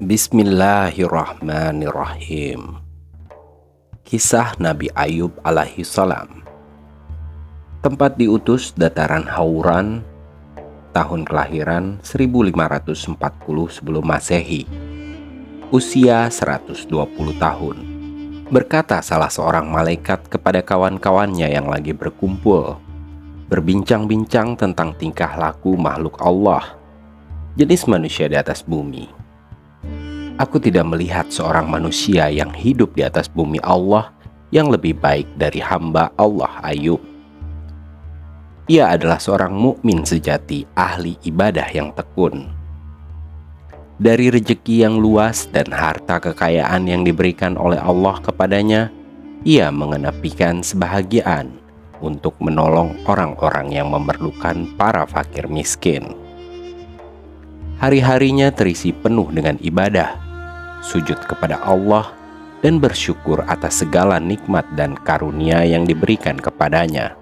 Bismillahirrahmanirrahim. Kisah Nabi Ayub alaihi salam. Tempat diutus dataran Hauran, tahun kelahiran 1540 sebelum Masehi. Usia 120 tahun. Berkata salah seorang malaikat kepada kawan-kawannya yang lagi berkumpul, berbincang-bincang tentang tingkah laku makhluk Allah, jenis manusia di atas bumi. Aku tidak melihat seorang manusia yang hidup di atas bumi Allah yang lebih baik dari hamba Allah Ayub. Ia adalah seorang mukmin sejati, ahli ibadah yang tekun. Dari rejeki yang luas dan harta kekayaan yang diberikan oleh Allah kepadanya, ia mengenapikan sebahagiaan untuk menolong orang-orang yang memerlukan para fakir miskin. Hari-harinya terisi penuh dengan ibadah, sujud kepada Allah, dan bersyukur atas segala nikmat dan karunia yang diberikan kepadanya.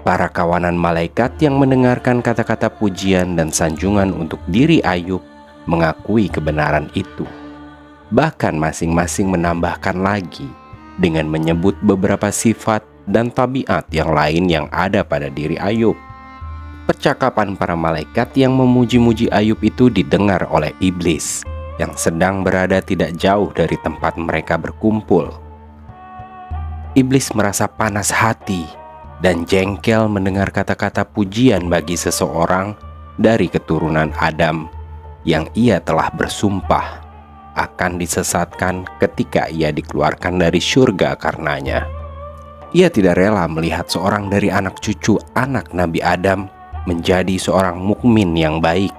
Para kawanan malaikat yang mendengarkan kata-kata pujian dan sanjungan untuk diri Ayub mengakui kebenaran itu. Bahkan masing-masing menambahkan lagi dengan menyebut beberapa sifat dan tabiat yang lain yang ada pada diri Ayub. Percakapan para malaikat yang memuji-muji Ayub itu didengar oleh iblis yang sedang berada tidak jauh dari tempat mereka berkumpul. Iblis merasa panas hati dan jengkel mendengar kata-kata pujian bagi seseorang dari keturunan Adam yang ia telah bersumpah akan disesatkan ketika ia dikeluarkan dari surga karenanya. Ia tidak rela melihat seorang dari anak cucu anak Nabi Adam menjadi seorang mukmin yang baik,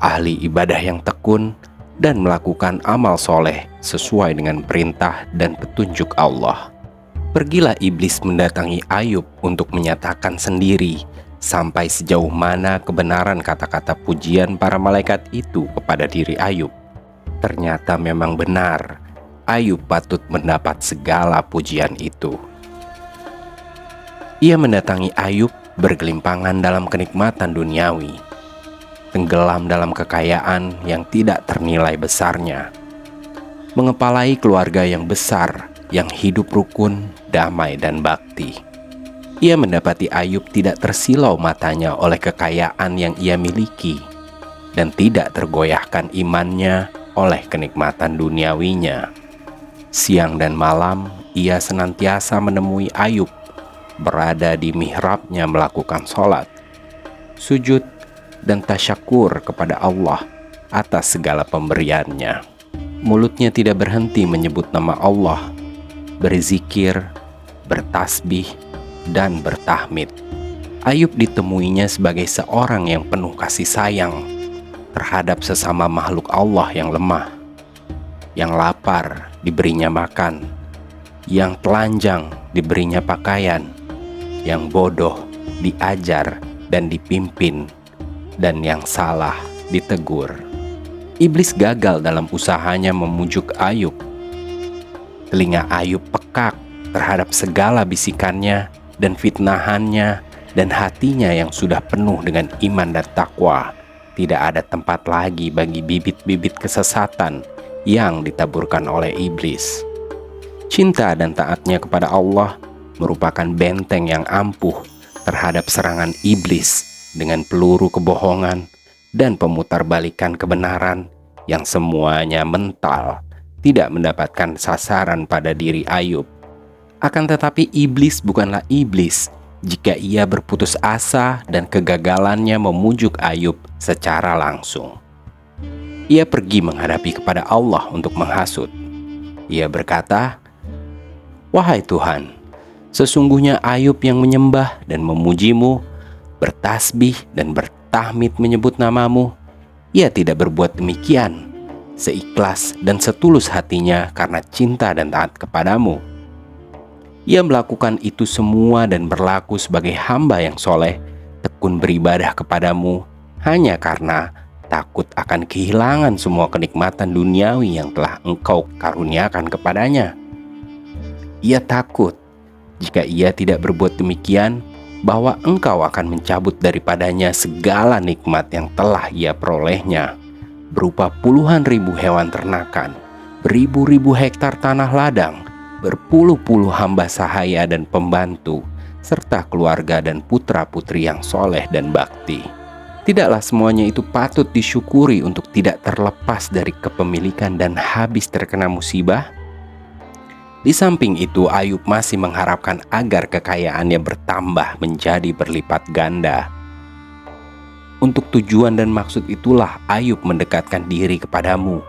ahli ibadah yang tekun, dan melakukan amal soleh sesuai dengan perintah dan petunjuk Allah. Pergilah iblis mendatangi Ayub untuk menyatakan sendiri sampai sejauh mana kebenaran kata-kata pujian para malaikat itu kepada diri Ayub. Ternyata memang benar, Ayub patut mendapat segala pujian itu. Ia mendatangi Ayub bergelimpangan dalam kenikmatan duniawi, tenggelam dalam kekayaan yang tidak ternilai besarnya, mengepalai keluarga yang besar yang hidup rukun, damai, dan bakti. Ia mendapati Ayub tidak tersilau matanya oleh kekayaan yang ia miliki dan tidak tergoyahkan imannya oleh kenikmatan duniawinya. Siang dan malam ia senantiasa menemui Ayub berada di mihrabnya melakukan sholat, sujud, dan tasyakur kepada Allah atas segala pemberiannya. Mulutnya tidak berhenti menyebut nama Allah, berzikir, bertasbih, dan bertahmid. Ayub ditemuinya sebagai seorang yang penuh kasih sayang terhadap sesama makhluk Allah yang lemah, yang lapar diberinya makan, yang telanjang diberinya pakaian, yang bodoh diajar dan dipimpin, dan yang salah ditegur. Iblis gagal dalam usahanya memujuk Ayub. Telinga Ayub pekak terhadap segala bisikannya dan fitnahannya, dan hatinya yang sudah penuh dengan iman dan takwa tidak ada tempat lagi bagi bibit-bibit kesesatan yang ditaburkan oleh iblis. Cinta dan taatnya kepada Allah merupakan benteng yang ampuh terhadap serangan iblis dengan peluru kebohongan dan pemutarbalikan kebenaran yang semuanya mental, tidak mendapatkan sasaran pada diri Ayub. Akan tetapi iblis bukanlah iblis jika ia berputus asa dan kegagalannya memujuk Ayub secara langsung. Ia pergi menghadapi kepada Allah untuk menghasut. Ia berkata, "Wahai Tuhan, sesungguhnya Ayub yang menyembah dan memujimu, bertasbih dan bertahmid menyebut namamu, ia tidak berbuat demikian seikhlas dan setulus hatinya karena cinta dan taat kepadamu. Ia melakukan itu semua dan berlaku sebagai hamba yang soleh, tekun beribadah kepadamu hanya karena takut akan kehilangan semua kenikmatan duniawi yang telah Engkau karuniakan kepadanya. Ia takut jika ia tidak berbuat demikian, bahwa Engkau akan mencabut daripadanya segala nikmat yang telah ia perolehnya, berupa puluhan ribu hewan ternakan, beribu-ribu hektar tanah ladang, berpuluh-puluh hamba sahaya dan pembantu, serta keluarga dan putra-putri yang soleh dan bakti. Tidaklah semuanya itu patut disyukuri untuk tidak terlepas dari kepemilikan dan habis terkena musibah? Di samping itu, Ayub masih mengharapkan agar kekayaannya bertambah menjadi berlipat ganda. Untuk tujuan dan maksud itulah Ayub mendekatkan diri kepadamu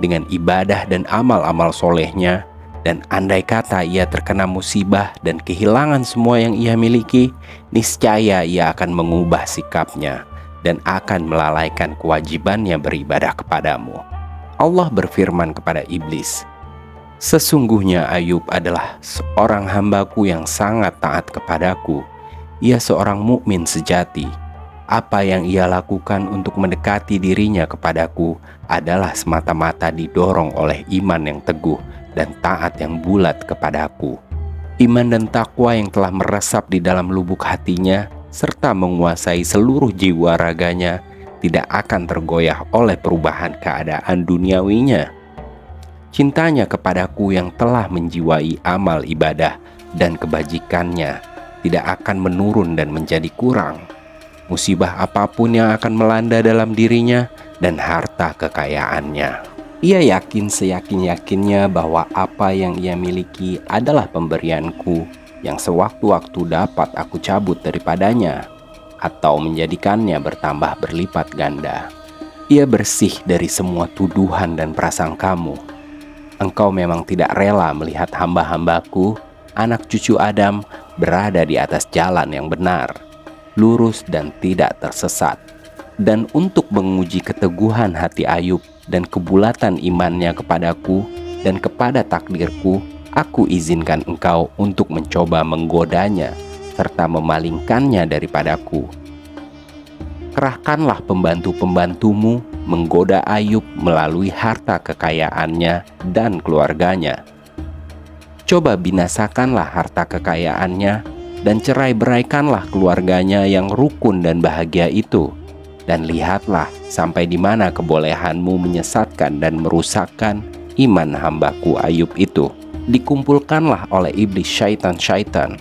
dengan ibadah dan amal-amal solehnya. Dan andai kata ia terkena musibah dan kehilangan semua yang ia miliki, niscaya ia akan mengubah sikapnya dan akan melalaikan kewajibannya beribadah kepadamu. Allah berfirman kepada iblis, "Sesungguhnya Ayub adalah seorang hambaku yang sangat taat kepadaku. Ia seorang mukmin sejati. Apa yang ia lakukan untuk mendekati dirinya kepadaku adalah semata-mata didorong oleh iman yang teguh dan taat yang bulat kepadaku. Iman dan takwa yang telah meresap di dalam lubuk hatinya serta menguasai seluruh jiwa raganya tidak akan tergoyah oleh perubahan keadaan duniawinya. Cintanya kepadaku yang telah menjiwai amal ibadah dan kebajikannya tidak akan menurun dan menjadi kurang. Musibah apapun yang akan melanda dalam dirinya dan harta kekayaannya, ia yakin seyakin-yakinnya bahwa apa yang ia miliki adalah pemberianku yang sewaktu-waktu dapat aku cabut daripadanya atau menjadikannya bertambah berlipat ganda. Ia bersih dari semua tuduhan dan prasangkamu. Engkau memang tidak rela melihat hamba-hambaku, anak cucu Adam, berada di atas jalan yang benar, lurus dan tidak tersesat. Dan untuk menguji keteguhan hati Ayub dan kebulatan imannya kepadaku dan kepada takdirku, aku izinkan engkau untuk mencoba menggodanya serta memalingkannya daripadaku. Kerahkanlah pembantu-pembantumu menggoda Ayub melalui harta kekayaannya dan keluarganya. Coba binasakanlah harta kekayaannya dan cerai-beraikanlah keluarganya yang rukun dan bahagia itu. Dan lihatlah sampai di mana kebolehanmu menyesatkan dan merusakkan iman hambaku Ayub itu. Dikumpulkanlah oleh iblis syaitan-syaitan,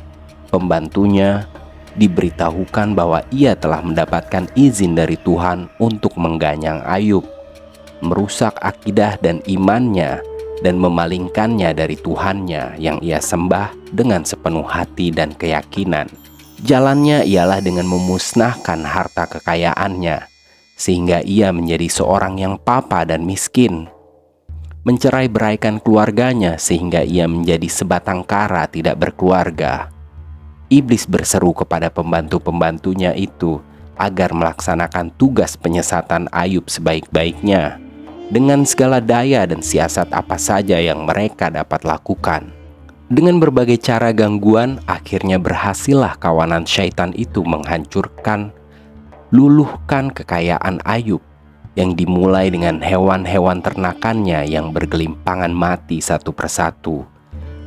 pembantunya, diberitahukan bahwa ia telah mendapatkan izin dari Tuhan untuk mengganyang Ayub, merusak akidah dan imannya, dan memalingkannya dari Tuhannya yang ia sembah dengan sepenuh hati dan keyakinan. Jalannya ialah dengan memusnahkan harta kekayaannya, sehingga ia menjadi seorang yang papa dan miskin. Mencerai-beraikan keluarganya sehingga ia menjadi sebatang kara tidak berkeluarga. Iblis berseru kepada pembantu-pembantunya itu agar melaksanakan tugas penyesatan Ayub sebaik-baiknya, dengan segala daya dan siasat apa saja yang mereka dapat lakukan. Dengan berbagai cara gangguan, akhirnya berhasillah kawanan syaitan itu menghancurkan, luluhkan kekayaan Ayub yang dimulai dengan hewan-hewan ternakannya yang bergelimpangan mati satu persatu,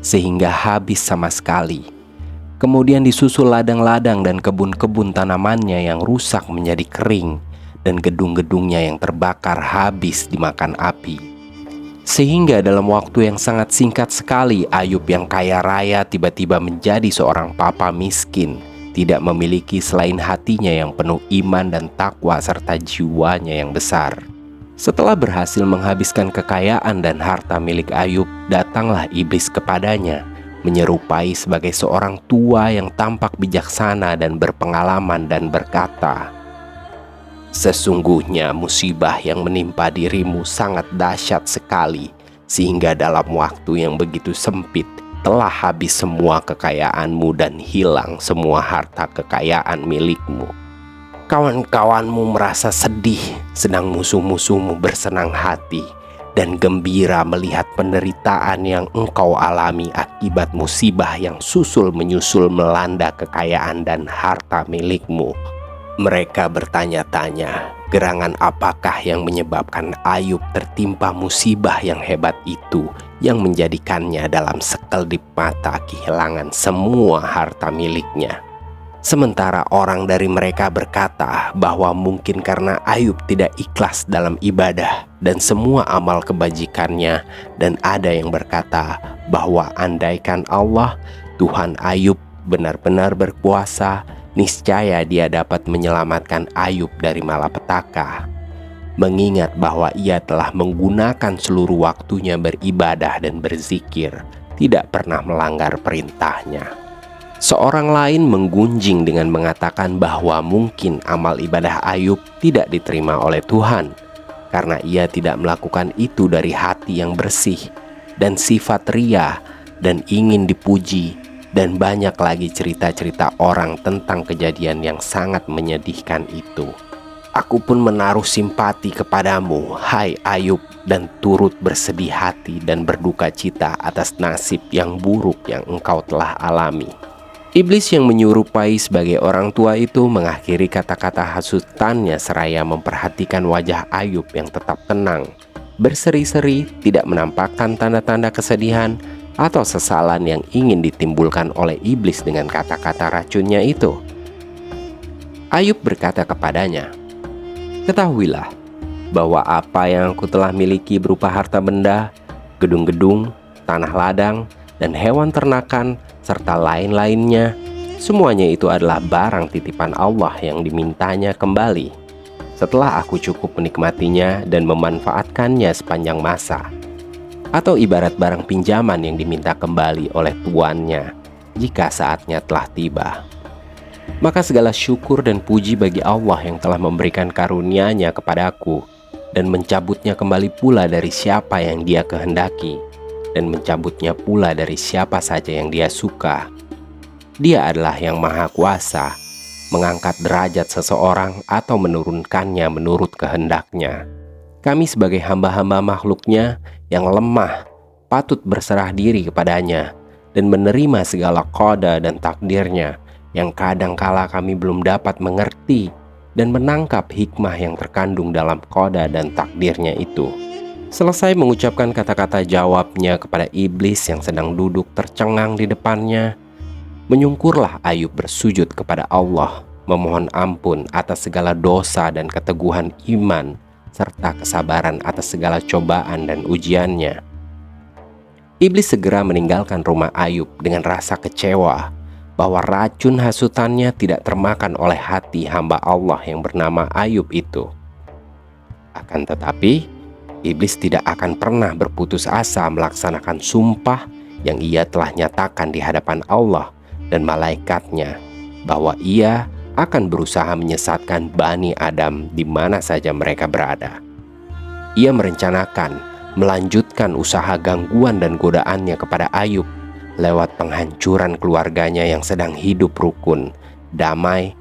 sehingga habis sama sekali. Kemudian disusul ladang-ladang dan kebun-kebun tanamannya yang rusak menjadi kering, dan gedung-gedungnya yang terbakar habis dimakan api. Sehingga dalam waktu yang sangat singkat sekali, Ayub yang kaya raya tiba-tiba menjadi seorang papa miskin, tidak memiliki selain hatinya yang penuh iman dan takwa serta jiwanya yang besar. Setelah berhasil menghabiskan kekayaan dan harta milik Ayub, datanglah iblis kepadanya, menyerupai sebagai seorang tua yang tampak bijaksana dan berpengalaman dan berkata, "Sesungguhnya musibah yang menimpa dirimu sangat dahsyat sekali, sehingga dalam waktu yang begitu sempit telah habis semua kekayaanmu dan hilang semua harta kekayaan milikmu. Kawan-kawanmu merasa sedih, sedang musuh-musuhmu bersenang hati dan gembira melihat penderitaan yang engkau alami akibat musibah yang susul menyusul melanda kekayaan dan harta milikmu. Mereka bertanya-tanya, gerangan apakah yang menyebabkan Ayub tertimpa musibah yang hebat itu, yang menjadikannya dalam sekelip mata kehilangan semua harta miliknya. Sementara orang dari mereka berkata bahwa mungkin karena Ayub tidak ikhlas dalam ibadah dan semua amal kebajikannya, dan ada yang berkata bahwa andaikan Allah, Tuhan Ayub, benar-benar berkuasa, niscaya Dia dapat menyelamatkan Ayub dari malapetaka. Mengingat bahwa ia telah menggunakan seluruh waktunya beribadah dan berzikir, tidak pernah melanggar perintahnya. Seorang lain menggunjing dengan mengatakan bahwa mungkin amal ibadah Ayub tidak diterima oleh Tuhan karena ia tidak melakukan itu dari hati yang bersih dan sifat ria dan ingin dipuji, dan banyak lagi cerita-cerita orang tentang kejadian yang sangat menyedihkan itu. Aku pun menaruh simpati kepadamu, hai Ayub, dan turut bersedih hati dan berduka cita atas nasib yang buruk yang engkau telah alami. Iblis yang menyerupai sebagai orang tua itu mengakhiri kata-kata hasutannya seraya memperhatikan wajah Ayub yang tetap tenang, berseri-seri, tidak menampakkan tanda-tanda kesedihan atau sesalan yang ingin ditimbulkan oleh iblis dengan kata-kata racunnya itu. Ayub berkata kepadanya, "Ketahuilah bahwa apa yang aku telah miliki berupa harta benda, gedung-gedung, tanah ladang, dan hewan ternakan, serta lain-lainnya, semuanya itu adalah barang titipan Allah yang dimintanya kembali. Setelah aku cukup menikmatinya dan memanfaatkannya sepanjang masa, atau ibarat barang pinjaman yang diminta kembali oleh tuannya jika saatnya telah tiba. Maka segala syukur dan puji bagi Allah yang telah memberikan karunia-Nya kepadaku dan mencabutnya kembali pula dari siapa yang Dia kehendaki, dan mencabutnya pula dari siapa saja yang Dia suka. Dia adalah yang maha kuasa, mengangkat derajat seseorang atau menurunkannya menurut kehendaknya. Kami sebagai hamba-hamba makhluk-Nya yang lemah patut berserah diri kepadanya dan menerima segala qada dan takdirnya yang kadangkala kami belum dapat mengerti dan menangkap hikmah yang terkandung dalam qada dan takdirnya itu." Selesai mengucapkan kata-kata jawabnya kepada iblis yang sedang duduk tercengang di depannya, menyungkurlah Ayub bersujud kepada Allah, memohon ampun atas segala dosa dan keteguhan iman, serta kesabaran atas segala cobaan dan ujiannya. Iblis segera meninggalkan rumah Ayub dengan rasa kecewa bahwa racun hasutannya tidak termakan oleh hati hamba Allah yang bernama Ayub itu. Akan tetapi, iblis tidak akan pernah berputus asa melaksanakan sumpah yang ia telah nyatakan di hadapan Allah dan malaikat-Nya bahwa ia akan berusaha menyesatkan Bani Adam di mana saja mereka berada. Ia merencanakan melanjutkan usaha gangguan dan godaannya kepada Ayub lewat penghancuran keluarganya yang sedang hidup rukun, damai,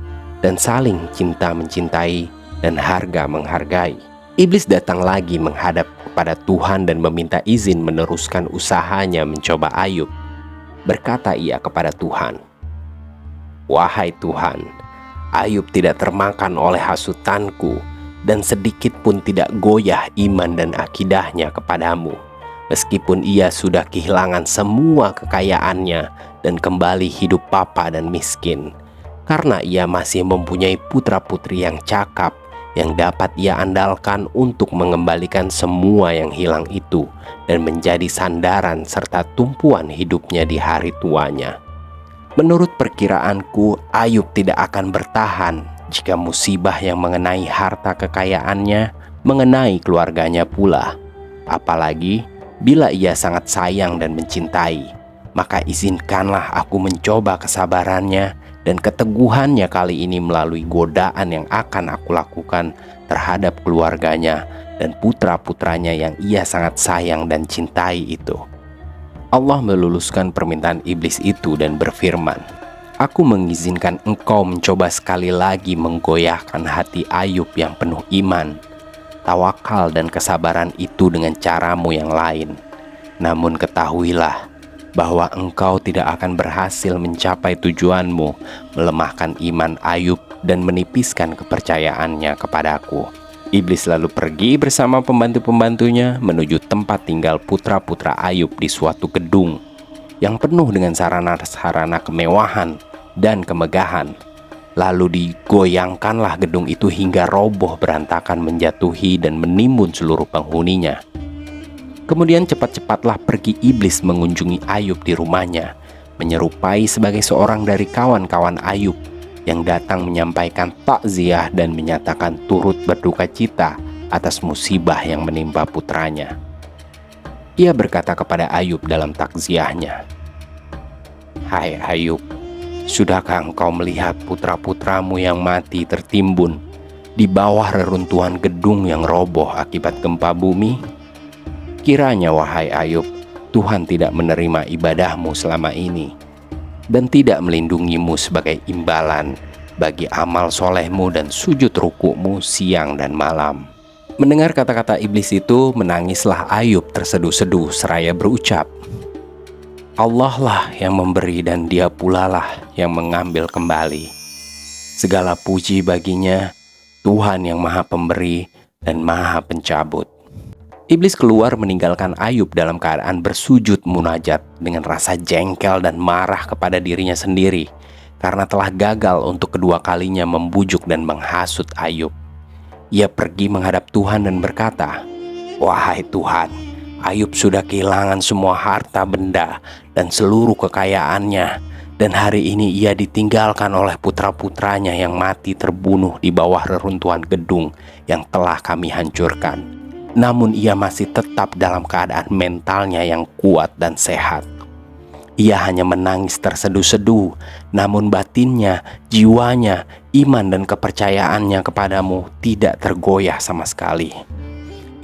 dan saling cinta mencintai dan harga menghargai. Iblis datang lagi menghadap kepada Tuhan dan meminta izin meneruskan usahanya mencoba Ayub. Berkata ia kepada Tuhan, "Wahai Tuhan, Ayub tidak termakan oleh hasutanku dan sedikit pun tidak goyah iman dan akidahnya kepadamu, meskipun ia sudah kehilangan semua kekayaannya dan kembali hidup papa dan miskin, karena ia masih mempunyai putra-putri yang cakap yang dapat ia andalkan untuk mengembalikan semua yang hilang itu dan menjadi sandaran serta tumpuan hidupnya di hari tuanya. Menurut perkiraanku, Ayub tidak akan bertahan jika musibah yang mengenai harta kekayaannya mengenai keluarganya pula. Apalagi bila ia sangat sayang dan mencintai, maka izinkanlah aku mencoba kesabarannya dan keteguhannya kali ini melalui godaan yang akan aku lakukan terhadap keluarganya dan putra-putranya yang ia sangat sayang dan cintai itu." Allah meluluskan permintaan iblis itu dan berfirman, "Aku mengizinkan engkau mencoba sekali lagi menggoyahkan hati Ayub yang penuh iman, tawakal dan kesabaran itu dengan caramu yang lain. Namun ketahuilah bahwa engkau tidak akan berhasil mencapai tujuanmu melemahkan iman Ayub dan menipiskan kepercayaannya kepadaku." Iblis lalu pergi bersama pembantu-pembantunya menuju tempat tinggal putra-putra Ayub di suatu gedung yang penuh dengan sarana-sarana kemewahan dan kemegahan. Lalu digoyangkanlah gedung itu hingga roboh berantakan, menjatuhi dan menimbun seluruh penghuninya. Kemudian cepat-cepatlah pergi iblis mengunjungi Ayub di rumahnya, menyerupai sebagai seorang dari kawan-kawan Ayub yang datang menyampaikan takziah dan menyatakan turut berduka cita atas musibah yang menimpa putranya. Ia berkata kepada Ayub dalam takziahnya, "Hai Ayub, sudahkah engkau melihat putra-putramu yang mati tertimbun di bawah reruntuhan gedung yang roboh akibat gempa bumi? Kiranya wahai Ayub, Tuhan tidak menerima ibadahmu selama ini dan tidak melindungimu sebagai imbalan bagi amal solehmu dan sujud rukukmu siang dan malam." Mendengar kata-kata iblis itu, menangislah Ayub terseduh-seduh seraya berucap, "Allah lah yang memberi dan Dia pula lah yang mengambil kembali. Segala puji baginya, Tuhan yang Maha Pemberi dan Maha Pencabut." Iblis keluar meninggalkan Ayub dalam keadaan bersujud munajat dengan rasa jengkel dan marah kepada dirinya sendiri karena telah gagal untuk kedua kalinya membujuk dan menghasut Ayub. Ia pergi menghadap Tuhan dan berkata, "Wahai Tuhan, Ayub sudah kehilangan semua harta benda dan seluruh kekayaannya, dan hari ini ia ditinggalkan oleh putra-putranya yang mati terbunuh di bawah reruntuhan gedung yang telah kami hancurkan. Namun ia masih tetap dalam keadaan mentalnya yang kuat dan sehat. Ia hanya menangis terseduh-seduh, namun batinnya, jiwanya, iman dan kepercayaannya kepadamu tidak tergoyah sama sekali.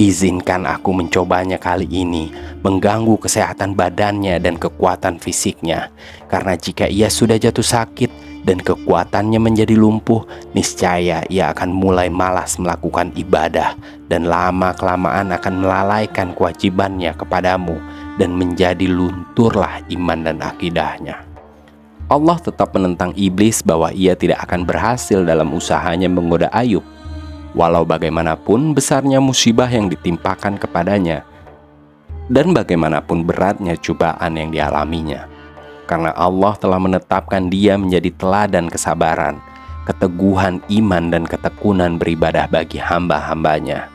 Izinkan aku mencobanya kali ini, mengganggu kesehatan badannya dan kekuatan fisiknya. Karena jika ia sudah jatuh sakit dan kekuatannya menjadi lumpuh, niscaya ia akan mulai malas melakukan ibadah dan lama-kelamaan akan melalaikan kewajibannya kepadamu dan menjadi lunturlah iman dan akidahnya." Allah tetap menentang iblis bahwa ia tidak akan berhasil dalam usahanya menggoda Ayub, walau bagaimanapun besarnya musibah yang ditimpakan kepadanya dan bagaimanapun beratnya cobaan yang dialaminya. Karena Allah telah menetapkan dia menjadi teladan kesabaran, keteguhan iman dan ketekunan beribadah bagi hamba-hambanya.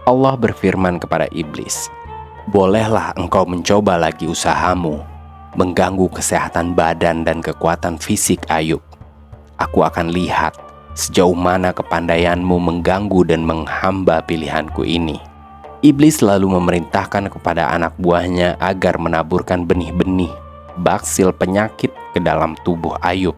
Allah berfirman kepada iblis, "Bolehlah engkau mencoba lagi usahamu, mengganggu kesehatan badan dan kekuatan fisik Ayub. Aku akan lihat sejauh mana kepandaianmu mengganggu dan menghamba pilihanku ini." Iblis lalu memerintahkan kepada anak buahnya agar menaburkan benih-benih baksil penyakit ke dalam tubuh Ayub.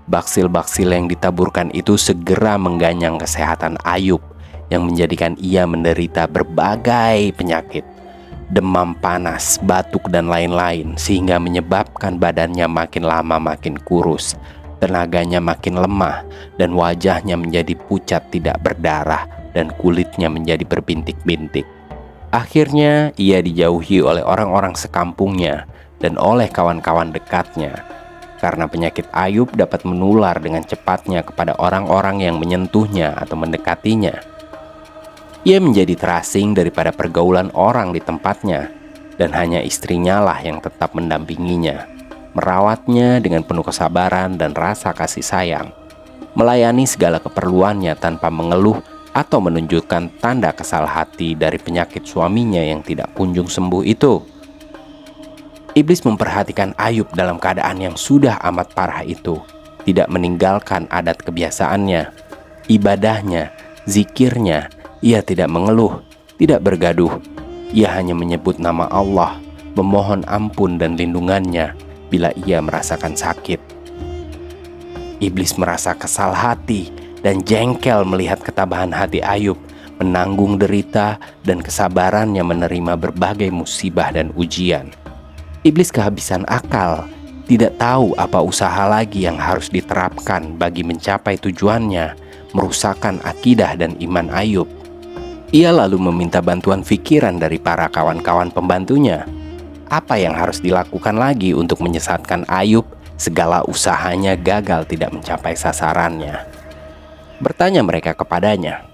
Baksil-baksil yang ditaburkan itu segera mengganyang kesehatan Ayub, yang menjadikan ia menderita berbagai penyakit, demam panas, batuk dan lain-lain, sehingga menyebabkan badannya makin lama makin kurus, tenaganya makin lemah, dan wajahnya menjadi pucat tidak berdarah dan kulitnya menjadi berbintik-bintik. Akhirnya ia dijauhi oleh orang-orang sekampungnya dan oleh kawan-kawan dekatnya, karena penyakit Ayub dapat menular dengan cepatnya kepada orang-orang yang menyentuhnya atau mendekatinya. Ia menjadi terasing daripada pergaulan orang di tempatnya, dan hanya istrinya lah yang tetap mendampinginya, merawatnya dengan penuh kesabaran dan rasa kasih sayang, melayani segala keperluannya tanpa mengeluh atau menunjukkan tanda kesal hati dari penyakit suaminya yang tidak kunjung sembuh itu. Iblis memperhatikan Ayub dalam keadaan yang sudah amat parah itu, tidak meninggalkan adat kebiasaannya, ibadahnya, zikirnya. Ia tidak mengeluh, tidak bergaduh. Ia hanya menyebut nama Allah, memohon ampun dan lindungannya bila ia merasakan sakit. Iblis merasa kesal hati dan jengkel melihat ketabahan hati Ayub menanggung derita dan kesabarannya menerima berbagai musibah dan ujian. Iblis kehabisan akal, tidak tahu apa usaha lagi yang harus diterapkan bagi mencapai tujuannya, merusakkan akidah dan iman Ayub. Ia lalu meminta bantuan pikiran dari para kawan-kawan pembantunya. Apa yang harus dilakukan lagi untuk menyesatkan Ayub? Segala usahanya gagal tidak mencapai sasarannya. Bertanya mereka kepadanya,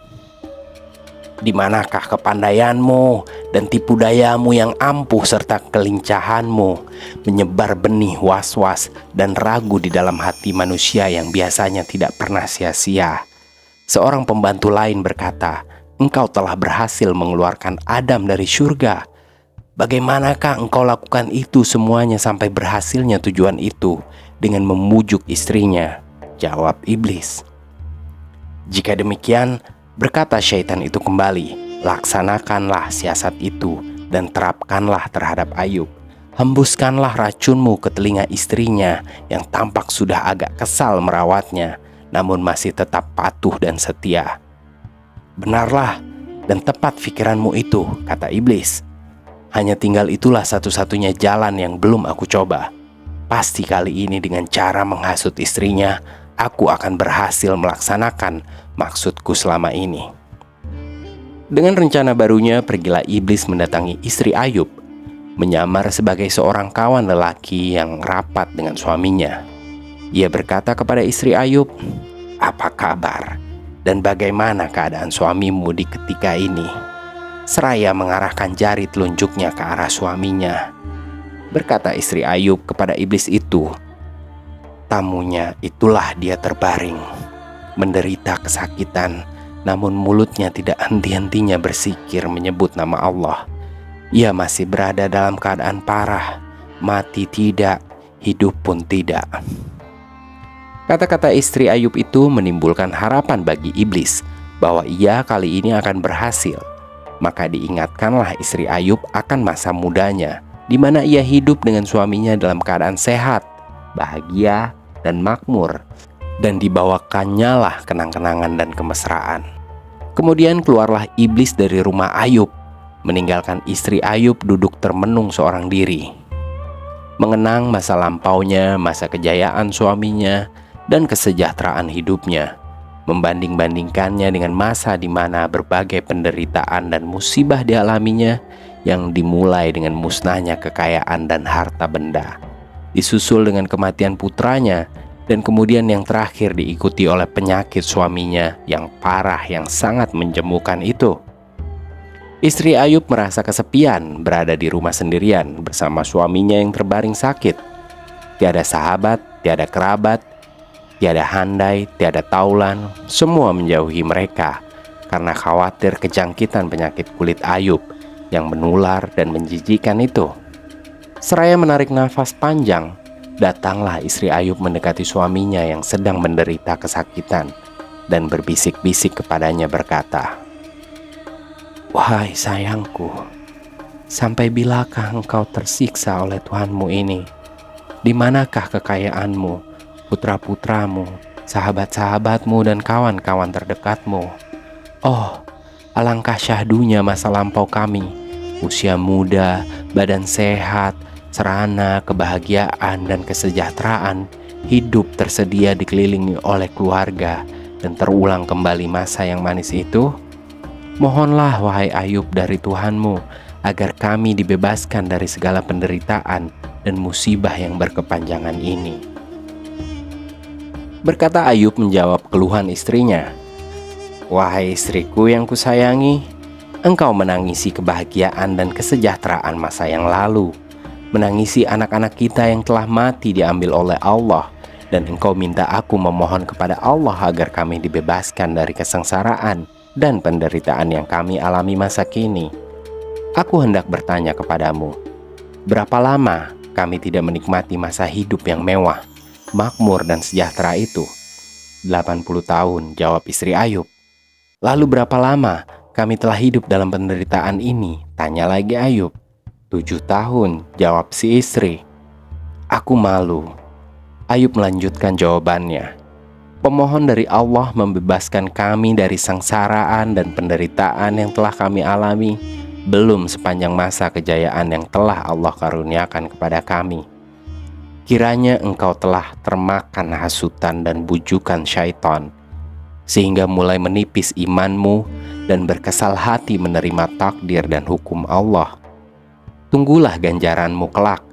"Di manakah kepandaianmu dan tipu dayamu yang ampuh serta kelincahanmu menyebar benih was-was dan ragu di dalam hati manusia yang biasanya tidak pernah sia-sia. Seorang pembantu lain berkata, "Engkau telah berhasil mengeluarkan Adam dari surga. Bagaimanakah engkau lakukan itu semuanya sampai berhasilnya tujuan itu dengan memujuk istrinya?" Jawab iblis. "Jika demikian," berkata syaitan itu kembali, "laksanakanlah siasat itu dan terapkanlah terhadap Ayub. Hembuskanlah racunmu ke telinga istrinya yang tampak sudah agak kesal merawatnya, namun masih tetap patuh dan setia." "Benarlah dan tepat pikiranmu itu," kata iblis. "Hanya tinggal itulah satu-satunya jalan yang belum aku coba. Pasti kali ini dengan cara menghasut istrinya, aku akan berhasil melaksanakan maksudku selama ini." Dengan rencana barunya, pergilah iblis mendatangi istri Ayub, menyamar sebagai seorang kawan lelaki yang rapat dengan suaminya. Ia berkata kepada istri Ayub, "Apa kabar? Dan bagaimana keadaan suamimu di ketika ini?" Seraya mengarahkan jari telunjuknya ke arah suaminya. Berkata istri Ayub kepada iblis itu, "Tamunya itulah dia terbaring, menderita kesakitan, namun mulutnya tidak henti-hentinya bersikir menyebut nama Allah. Ia masih berada dalam keadaan parah, mati tidak, hidup pun tidak." Kata-kata istri Ayub itu menimbulkan harapan bagi iblis bahwa ia kali ini akan berhasil. Maka diingatkanlah istri Ayub akan masa mudanya, di mana ia hidup dengan suaminya dalam keadaan sehat, bahagia, dan makmur, dan dibawakannya lah kenang-kenangan dan kemesraan. Kemudian keluarlah iblis dari rumah Ayub, meninggalkan istri Ayub duduk termenung seorang diri, mengenang masa lampaunya, masa kejayaan suaminya, dan kesejahteraan hidupnya, membanding-bandingkannya dengan masa di mana berbagai penderitaan dan musibah dialaminya, yang dimulai dengan musnahnya kekayaan dan harta benda, disusul dengan kematian putranya, dan kemudian yang terakhir diikuti oleh penyakit suaminya yang parah yang sangat menjemukan itu. Istri Ayub merasa kesepian berada di rumah sendirian bersama suaminya yang terbaring sakit. Tiada sahabat, tiada kerabat, tiada handai, tiada taulan, semua menjauhi mereka karena khawatir kejangkitan penyakit kulit Ayub yang menular dan menjijikkan itu. Seraya menarik nafas panjang, datanglah istri Ayub mendekati suaminya yang sedang menderita kesakitan dan berbisik-bisik kepadanya berkata, "Wahai sayangku, sampai bilakah engkau tersiksa oleh Tuhanmu ini? Di manakah kekayaanmu, putra-putramu, sahabat-sahabatmu, dan kawan-kawan terdekatmu? Oh, alangkah syahdunya masa lampau kami, usia muda, badan sehat, serana, kebahagiaan, dan kesejahteraan, hidup tersedia dikelilingi oleh keluarga, dan terulang kembali masa yang manis itu. Mohonlah wahai Ayub dari Tuhanmu, agar kami dibebaskan dari segala penderitaan dan musibah yang berkepanjangan ini." Berkata Ayub menjawab keluhan istrinya, "Wahai istriku yang kusayangi, engkau menangisi kebahagiaan dan kesejahteraan masa yang lalu, menangisi anak-anak kita yang telah mati diambil oleh Allah, dan engkau minta aku memohon kepada Allah agar kami dibebaskan dari kesengsaraan dan penderitaan yang kami alami masa kini. Aku hendak bertanya kepadamu, berapa lama kami tidak menikmati masa hidup yang mewah, makmur, dan sejahtera itu?" 80 tahun, jawab istri Ayub. "Lalu berapa lama kami telah hidup dalam penderitaan ini?" tanya lagi Ayub. 7 tahun, jawab si istri. "Aku malu." Ayub melanjutkan jawabannya, "Pemohon dari Allah membebaskan kami dari sengsaraan dan penderitaan yang telah kami alami, belum sepanjang masa kejayaan yang telah Allah karuniakan kepada kami. Kiranya engkau telah termakan hasutan dan bujukan syaitan, sehingga mulai menipis imanmu dan berkesal hati menerima takdir dan hukum Allah. Tunggulah ganjaranmu kelak,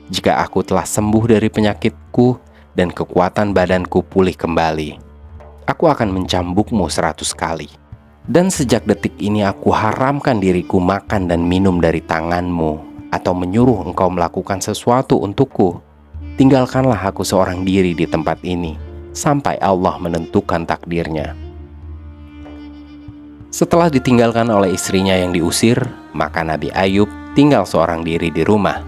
jika aku telah sembuh dari penyakitku dan kekuatan badanku pulih kembali. Aku akan mencambukmu 100 kali. Dan sejak detik ini aku haramkan diriku makan dan minum dari tanganmu, atau menyuruh engkau melakukan sesuatu untukku. Tinggalkanlah aku seorang diri di tempat ini, sampai Allah menentukan takdirnya. Setelah ditinggalkan oleh istrinya yang diusir, maka Nabi Ayub tinggal seorang diri di rumah.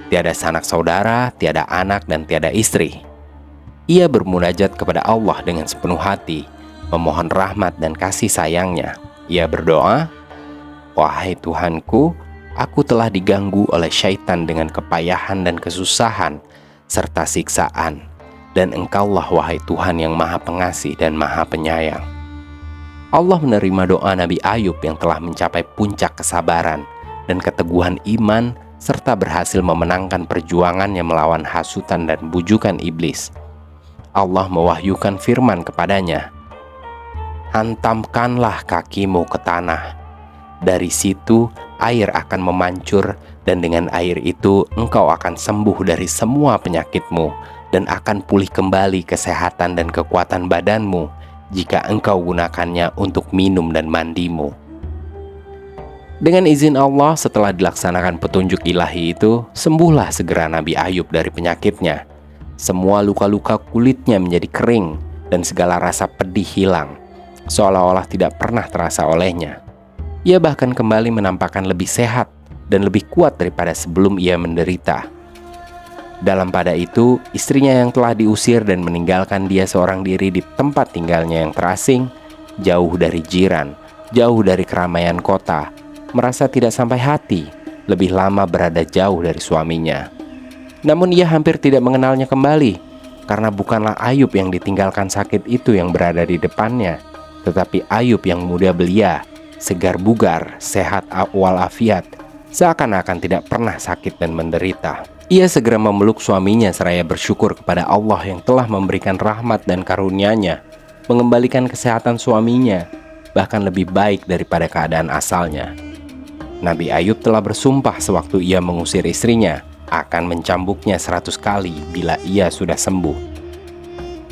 Tiada sanak saudara, tiada anak, dan tiada istri. Ia bermunajat kepada Allah dengan sepenuh hati, memohon rahmat dan kasih sayangnya. Ia berdoa, "Wahai Tuhanku, aku telah diganggu oleh syaitan dengan kepayahan dan kesusahan, serta siksaan. Dan Engkaulah wahai Tuhan yang Maha Pengasih dan Maha Penyayang." Allah menerima doa Nabi Ayub yang telah mencapai puncak kesabaran dan keteguhan iman, serta berhasil memenangkan perjuangannya melawan hasutan dan bujukan iblis. Allah mewahyukan firman kepadanya, "Hantamkanlah kakimu ke tanah. Dari situ air akan memancur, dan dengan air itu engkau akan sembuh dari semua penyakitmu, dan akan pulih kembali kesehatan dan kekuatan badanmu jika engkau gunakannya untuk minum dan mandimu." Dengan izin Allah, setelah dilaksanakan petunjuk ilahi itu, sembuhlah segera Nabi Ayub dari penyakitnya. Semua luka-luka kulitnya menjadi kering, dan segala rasa pedih hilang, seolah-olah tidak pernah terasa olehnya. Ia bahkan kembali menampakkan lebih sehat dan lebih kuat daripada sebelum ia menderita. Dalam pada itu, istrinya yang telah diusir dan meninggalkan dia seorang diri di tempat tinggalnya yang terasing, jauh dari jiran, jauh dari keramaian kota, merasa tidak sampai hati, lebih lama berada jauh dari suaminya. Namun ia hampir tidak mengenalnya kembali, karena bukanlah Ayub yang ditinggalkan sakit itu yang berada di depannya, tetapi Ayub yang muda belia, segar bugar, sehat walafiat, seakan-akan tidak pernah sakit dan menderita. Ia segera memeluk suaminya seraya bersyukur kepada Allah yang telah memberikan rahmat dan karunia-Nya, mengembalikan kesehatan suaminya, bahkan lebih baik daripada keadaan asalnya. Nabi Ayub telah bersumpah sewaktu ia mengusir istrinya, akan mencambuknya 100 kali bila ia sudah sembuh.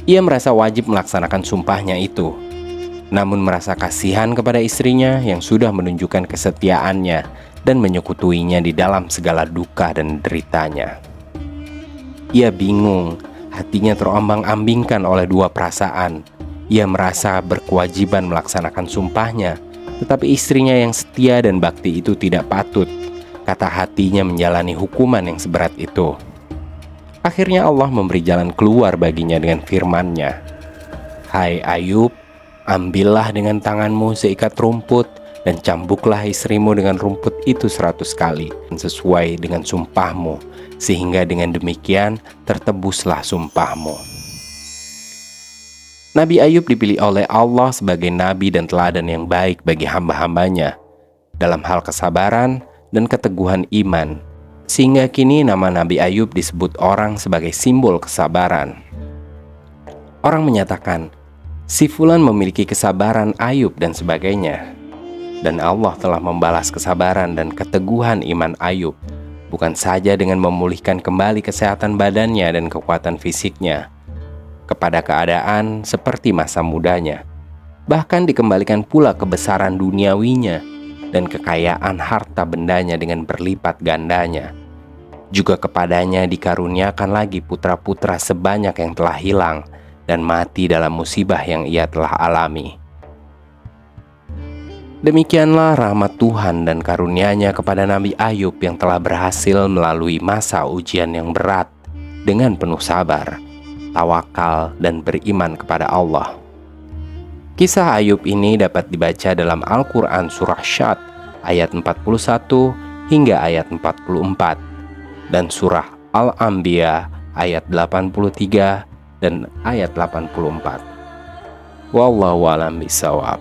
Ia merasa wajib melaksanakan sumpahnya itu, namun merasa kasihan kepada istrinya yang sudah menunjukkan kesetiaannya dan menyekutuinya di dalam segala duka dan deritanya. Ia bingung, hatinya terombang-ambingkan oleh dua perasaan. Ia merasa berkewajiban melaksanakan sumpahnya, tetapi istrinya yang setia dan bakti itu tidak patut, kata hatinya, menjalani hukuman yang seberat itu. Akhirnya Allah memberi jalan keluar baginya dengan firman-Nya, "Hai Ayub, ambillah dengan tanganmu seikat rumput dan cambuklah istrimu dengan rumput itu 100 kali, sesuai dengan sumpahmu, sehingga dengan demikian tertebuslah sumpahmu." Nabi Ayub dipilih oleh Allah sebagai nabi dan teladan yang baik bagi hamba-hambanya dalam hal kesabaran dan keteguhan iman, sehingga kini nama Nabi Ayub disebut orang sebagai simbol kesabaran. Orang menyatakan, si fulan memiliki kesabaran Ayub dan sebagainya. Dan Allah telah membalas kesabaran dan keteguhan iman Ayub, bukan saja dengan memulihkan kembali kesehatan badannya dan kekuatan fisiknya kepada keadaan seperti masa mudanya, bahkan dikembalikan pula kebesaran duniawinya dan kekayaan harta bendanya dengan berlipat gandanya. Juga kepadanya dikaruniakan lagi putra-putra sebanyak yang telah hilang dan mati dalam musibah yang ia telah alami. Demikianlah rahmat Tuhan dan karunia-Nya kepada Nabi Ayub yang telah berhasil melalui masa ujian yang berat dengan penuh sabar, tawakal, dan beriman kepada Allah. Kisah Ayub ini dapat dibaca dalam Al-Quran Surah Syad ayat 41 hingga ayat 44 dan Surah Al-Anbiya ayat 83 dan ayat 84. Wallahu a'lam bishawab.